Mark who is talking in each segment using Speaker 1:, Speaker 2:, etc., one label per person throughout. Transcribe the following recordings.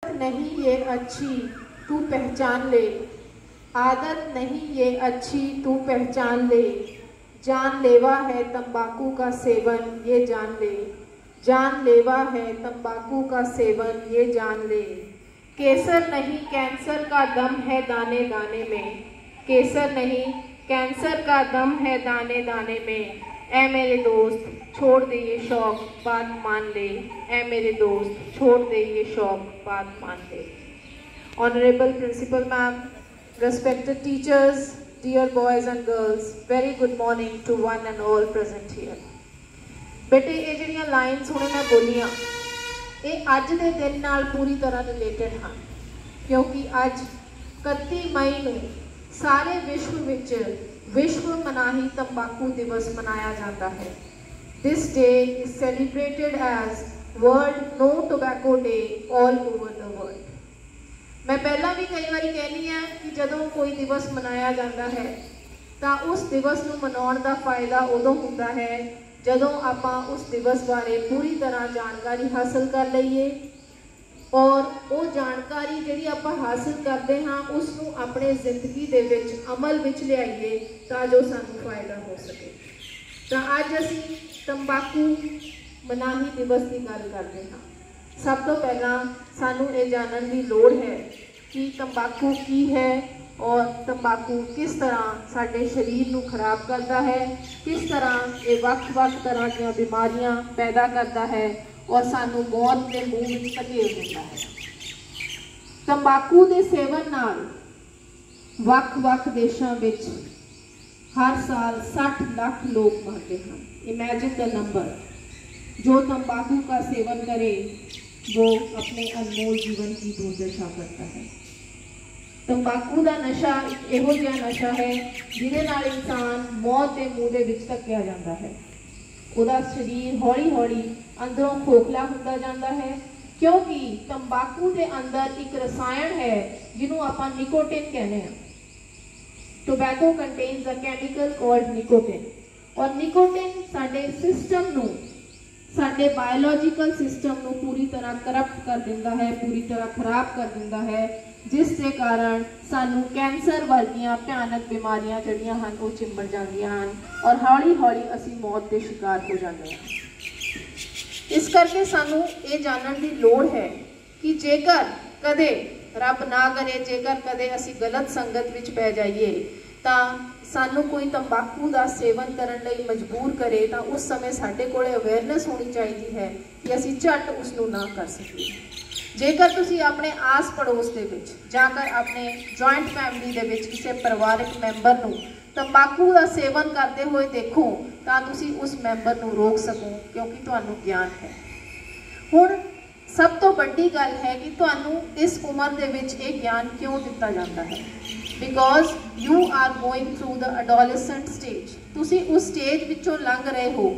Speaker 1: नहीं ये अच्छी तू पहचान ले, आदत नहीं ये अच्छी तू पहचान ले, जानलेवा है तंबाकू का सेवन ये जान ले, जानलेवा है तंबाकू का सेवन ये जान ले। केसर नहीं कैंसर का दम है दाने दाने में, केसर नहीं कैंसर का दम है दाने दाने में। ऐ मेरे दोस्त छोड़ दे ये शौक बात मान ले, ऐ मेरे दोस्त छोड़ दे ये शौक बात मान ले। Honorable Principal Ma'am, respected teachers, dear boys and girls, very good morning to one and all present here. बेटे ये ਜਿਹੜੀਆਂ ਲਾਈਨਸ ਹੁਣੇ मैं बोलियां ਇਹ ਅੱਜ ਦੇ ਦਿਨ ਨਾਲ पूरी तरह रिलेटेड ਹਨ क्योंकि ਅੱਜ 31 मई ਨੂੰ ਸਾਰੇ ਵਿਸ਼ਵ ਵਿੱਚ विश्व मनाही तंबाकू दिवस मनाया जाता है। This day is celebrated as World No Tobacco Day all over the world. मैं पहला भी कई बार कहनी है कि जदों कोई दिवस मनाया जाता है तो उस दिवस को मनाने का फायदा उदों होता है जदों आपां उस दिवस बारे पूरी तरह जानकारी हासिल कर लईए और वो जानकारी जिहड़ी आपां हासिल करते हाँ उसनूं अपने जिंदगी दे विच अमल विच लियाईए ताजो सानूं फायदा हो सके। तो अज असीं तंबाकू मनाही दिवस की गल करते हाँ। सब तो पहला सानूं ये जानने की लोड़ है कि तंबाकू की है और तंबाकू किस तरह साडे शरीर नूं खराब करता है, किस तरह ये वक्-वक् तरह दी बीमारियां पैदा करता है और सानू मौत के मुँह में धकेल देता है। तंबाकू के सेवन नाल वक्-वक् देशों में हर साल 60 लाख लोग मरते हैं। Imagine the number. जो तंबाकू का सेवन करे वो अपने अनमोल जीवन की दुर्दशा करता है। तंबाकू का नशा एक इहो जिहा नशा है जिहदे नाल इंसान मौत के मुँह दे विच धक्या जाता है। उसका शरीर हौली हौली अंदरों खोखला होता जाता है क्योंकि तंबाकू के अंदर एक रसायन है जिन्हों आप निकोटिन कहने हैं। Tobacco contains a chemical called nicotine और निकोटिन साडे सिस्टम नूं साडे बायोलॉजिकल सिस्टम नूं पूरी तरह करप्ट कर दिंदा है, पूरी तरह खराब कर दिंदा है, जिस के कारण सानू कैंसर वर्गियां भयानक बीमारियां जड़ियां हन वो चिंबड़ जांदियां हन और हौली हौली असी मौत के शिकार हो जाते हैं। इस करके सानू ये जानने की लोड़ है कि जेकर कदे रब ना करे जेकर कदे असी गलत संगत विच पै जाइए तो सानू कोई तंबाकू का सेवन करने लई मजबूर करे तो उस समय साडे कोले अवेयरनेस होनी चाहिए है कि असी झट उसनू ना कर सकीए। जेकर तुसी अपने आस पड़ोस के विच जाकर अपने जॉइंट फैमिली के विच किसी परिवारिक मैंबर नूं तंबाकू का सेवन करते हुए देखो तो तुसी उस मैंबर नूं रोक सको क्योंकि तुहानूं ज्ञान है। हुण सब तो बड़ी गल है कि तुहानूं इस उम्र दे विच ये ज्ञान क्यों दिता जाता है। Because you are going through the adolescent stage. तुसी उस स्टेज विचों लंघ रहे हो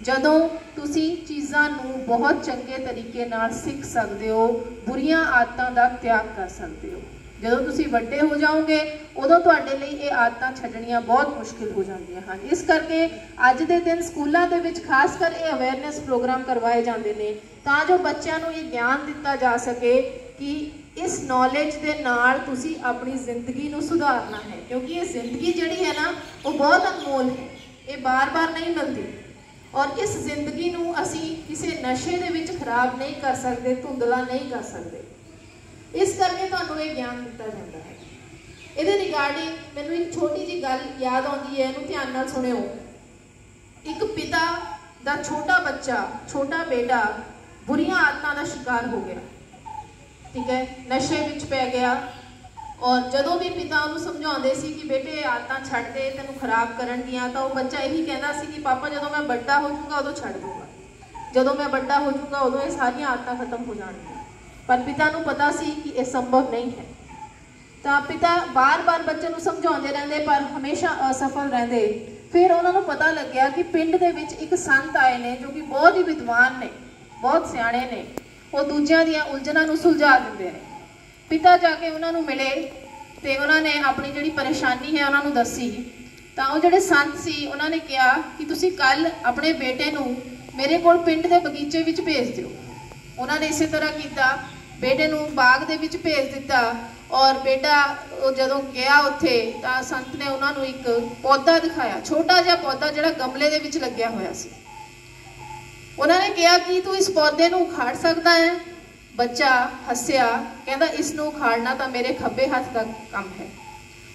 Speaker 1: जदों तुसी चीज़ां नूं बहुत चंगे तरीके नाल सीख सकते हो, बुरियां आदतां दा त्याग कर सकते हो। जदों तुसी वड्डे हो जाओगे उदों तुहाडे लई ये आदतां छड्डणियां बहुत मुश्किल हो जांदियां हन। इस करके अज दे दिन स्कूलों के विच खास कर ये अवेयरनेस प्रोग्राम करवाए जाते हैं तां जो बच्चों को ये ज्ञान दिता जा सके कि इस नॉलेज के नाल तुसी अपनी जिंदगी नूं सुधारना है क्योंकि ये जिंदगी जिहड़ी है ना वो बहुत अनमोल है, ये बार बार नहीं मिलती और इस जिंदगी नूं असी किसी नशे दे विच खराब नहीं कर सकते, धुंधला नहीं कर सकते। इस करके तुहानूं ये ज्ञान दिता जाता है। इहदे रिगार्डिंग मैनूं एक छोटी जी गल याद आउंदी है, इहनूं ध्यान नाल सुणिओ। एक पिता दा छोटा बच्चा छोटा बेटा बुरियां आदतां दा शिकार हो गया, ठीक है, नशे विच पै गया और जदों भी पिता उन्होंने समझाते सी कि बेटे आदतां छड्ड दे तैनूं खराब करन दियां तो वह बच्चा यही कहता सी कि पापा जदों मैं बड़ा हो जाऊँगा उदों छड्ड दूँगा, जदों मैं बड़ा हो जाऊँगा उदों ये सारियां आदतां खत्म हो जाएंगी। पर पिता नूं पता सी कि यह संभव नहीं है तो पिता बार बार बच्चे नूं समझाते रहंदे पर हमेशा असफल रहंदे। फिर उन्होंने पता लग्या कि पिंड दे विच एक संत आए ने जो कि बहुत ही विद्वान ने, बहुत सियाणे ने, वो दूजियां दियां उलझनां नूं सुलझा दिंदे ने। पिता जाके उन्होंने मिले तो उन्होंने अपनी जी परेशानी है उन्होंने दसी तो वो जोड़े संत सी उन्होंने कहा कि तुसी कल अपने बेटे नूं मेरे को पिंड के बगीचे में भेज दो। उन्होंने इस तरह किया बेटे नूं बाग दे विच भेज दिता और बेटा जदों गया उत्थे तां संत ने उन्होंने एक पौधा दिखाया, छोटा जिहा पौधा जिहड़ा गमले दे विच लग्या होया सी। उन्होंने कहा कि तू इस पौधे नूं उखाड़ सकदा है? बच्चा हस्या, कहता इसनूं उखाड़ना तो मेरे खब्बे हाथ का काम है।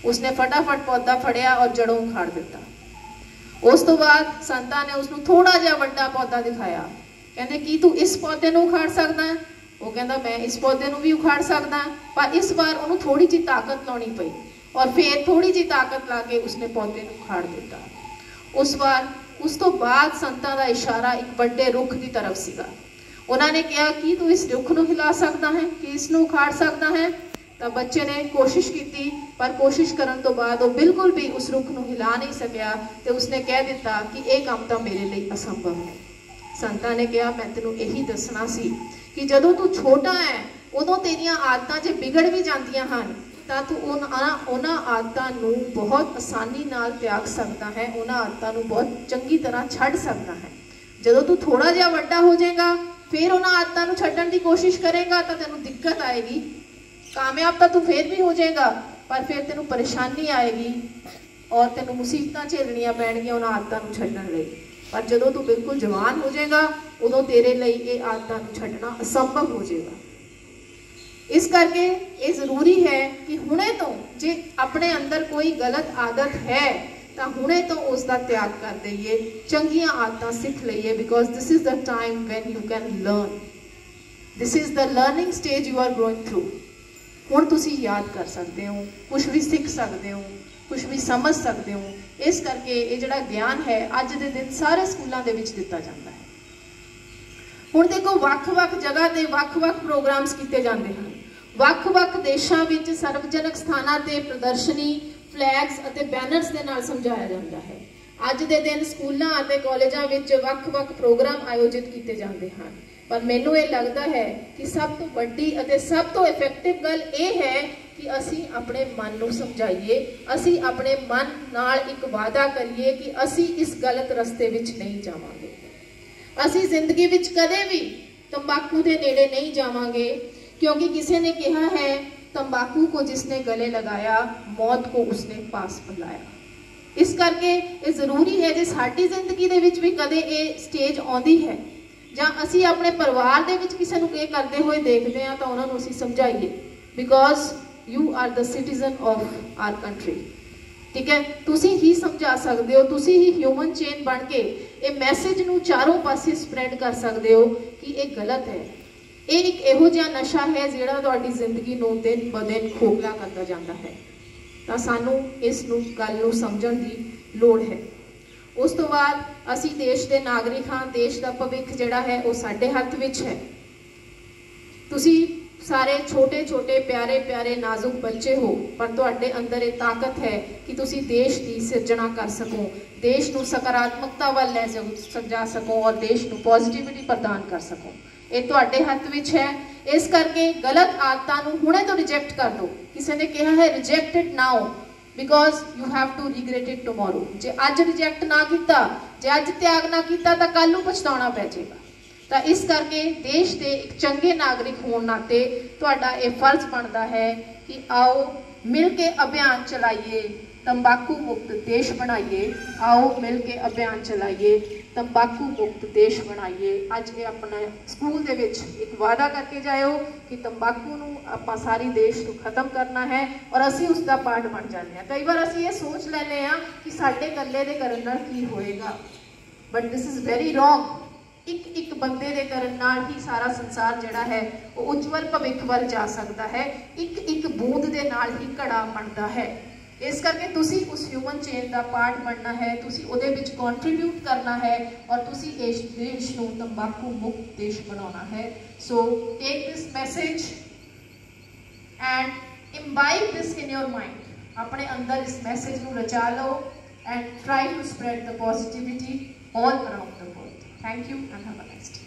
Speaker 1: उसने फटाफट पौधा फड़िया और जड़ों उखाड़ दिता। उस तो बाद संतां ने उसनूं थोड़ा जिहा वड्डा पौधा दिखाया, कहते कि तू इस पौधे नूं उखाड़ सकदा है? वो कहता मैं इस पौधे नूं भी उखाड़ सकदा, पर इस बार उन्होंने थोड़ी जी ताकत लानी पई और फिर थोड़ी जी ताकत ला के उसने पौधे नूं उखाड़ दिता। उस बार उस तो बाद संतां दा इशारा एक बड़े रुख की तरफ सीगा। उन्होंने कहा कि तू इस रुख नूं हिला सकदा है कि इसनूं उखाड़ सकदा है? तो बच्चे ने कोशिश की, पर कोशिश करने तो बाद वो बिल्कुल भी उस रुख नूं हिला नहीं सकिया तो उसने कह दिता कि यह काम तो मेरे लिए असंभव है। संतां ने कहा मैं तेनों यही दसना सी कि जदों तू छोटा है उदों तेरियां आदतां जे बिगड़ भी जांदियां हन तां तू उन्हां आदतां नूं बहुत आसानी नाल त्याग सकदा है, उन्हां आदतां नूं बहुत चंगी तरह छड्ड सकदा है। जदों तू थोड़ा जिहा वड्डा हो जाएगा फिर उन्हां आदतां नूं छड्डण दी कोशिश करेगा तो तेनों दिक्कत आएगी। कामयाब तो तू फिर भी हो जाएगा पर फिर तेनों परेशानी आएगी और तेनों मुसीबतां झेलनियां पैणगियां उन्हां आदतां नूं छड्डण लई। पर जदों तू बिल्कुल जवान हो जाएगा उदों तेरे लिए ये आदतां नूं छड्डना असंभव हो जाएगा। इस करके ये जरूरी है कि हुणे तो जे अपने अंदर कोई गलत आदत है तो हुणे तो उसका त्याग कर दईए, चंगियां आदतां सीख लईए, because this is the time when you can learn. This is the learning stage you are going through. हुण तुसीं याद कर सकते हो, कुछ भी सीख सकते हो, कुछ भी समझ सकते हो। इस करके ये जिहड़ा ज्ञान है अज दे दिन सारे स्कूलों के विच दिता जाता है। हुण देखो वख-वख जगह ते वख-वख प्रोग्राम्स किए जाते हैं, वख-वख देशों विच सार्वजनिक स्थानां ते प्रदर्शनी फ्लैग्स अते बैनर्स के नाल समझाया जाता है। अज दे दिन स्कूलों अते कॉलेजों विच वख-वख प्रोग्राम आयोजित किए जाते हैं, पर मैनूं ये लगता है कि सब तो वड्डी अते सब तो इफेक्टिव गल ये है कि असी अपने मन नूं समझाइए, असी अपने मन नाल एक वादा करिए कि असी इस गलत रस्ते विच नहीं जावांगे। असी जिंदगी विच कदे भी तंबाकू के नेड़े नहीं जावांगे, क्योंकि किसी ने कहा है तंबाकू को जिसने गले लगाया मौत को उसने पास बुलाया। इस करके ये जरूरी है जे साडी जिंदगी दे विच भी कदे ये स्टेज आउंदी है जां असी अपने परिवार दे विच किसी नूं ये करते हुए देखते हैं तो उन्होंने असी समझाइए, because you are the citizen of our country. ठीक है, तुसी ही समझा सकते हो, तुसी ही ह्यूमन चेन बन के ये मैसेज नूं चारों पासे स्प्रैड कर सकते हो कि ये गलत है। ये एक इहो जिहा नशा है जिहड़ा तुहाडी जिंदगी नूं दिन ब दिन खोखला करता जाता है। तो सानूं इस गल नूं समझण दी लोड़ है। उस तो बाद असी देश के नागरिक हाँ, देश का भविख जिहड़ा है वो साडे हत्थ विच है। तुसी सारे छोटे छोटे प्यारे प्यारे नाजुक बच्चे हो, पर तुहाडे अंदर ये ताकत है कि तुसी देश की सिरजना कर सको, देश नूं सकारात्मकता वाल लै जा सको और देश नूं पॉजिटिविटी प्रदान कर सको। ये तुहाडे हत्थ विच है। इस करके गलत आदतां नूं हुणे तो रिजेक्ट कर दो। किसी ने कहा है reject it now because you have to regret it tomorrow. जे अज रिजेक्ट ना किया, जे अज त्याग ना किया तो कल नूं पछताउणा पै जाएगा। तो इस करके देश के एक चंगे नागरिक होने नाते तुहाडा ये फर्ज बनता है कि आओ मिल के अभियान चलाइए, तंबाकू मुक्त देश बनाइए। आओ मिल के अभियान चलाइए, तंबाकू मुक्त देश बनाइए। अज ये अपने स्कूल दे विच एक वादा करके जाओ कि तंबाकू नूं आपां सारी देश नूं खत्म करना है और असी उसका पार्ट बन जाते हैं। कई बार असी ये सोच लैंदे आ कि साडे कल्ले दे करन नाल की होएगा, but this is very wrong. एक एक बंदे दे करन नाल ही सारा संसार जिहड़ा है वो उज्जवल भविख वल जा सकता है। एक एक बूंद दे नाल ही घड़ा बनता है। इस करके तुसी उस ह्यूमन चेन का पार्ट बनना है, तुसी उहदे विच कॉन्ट्रीब्यूट करना है और तुसी इस देश नूं तंबाकू मुक्त देश बनाना है। So take this message and imbibe this in your mind. अपने अंदर इस मैसेज नूं रचा लो and try to spread the positivity all around the world. Thank you and have a nice day.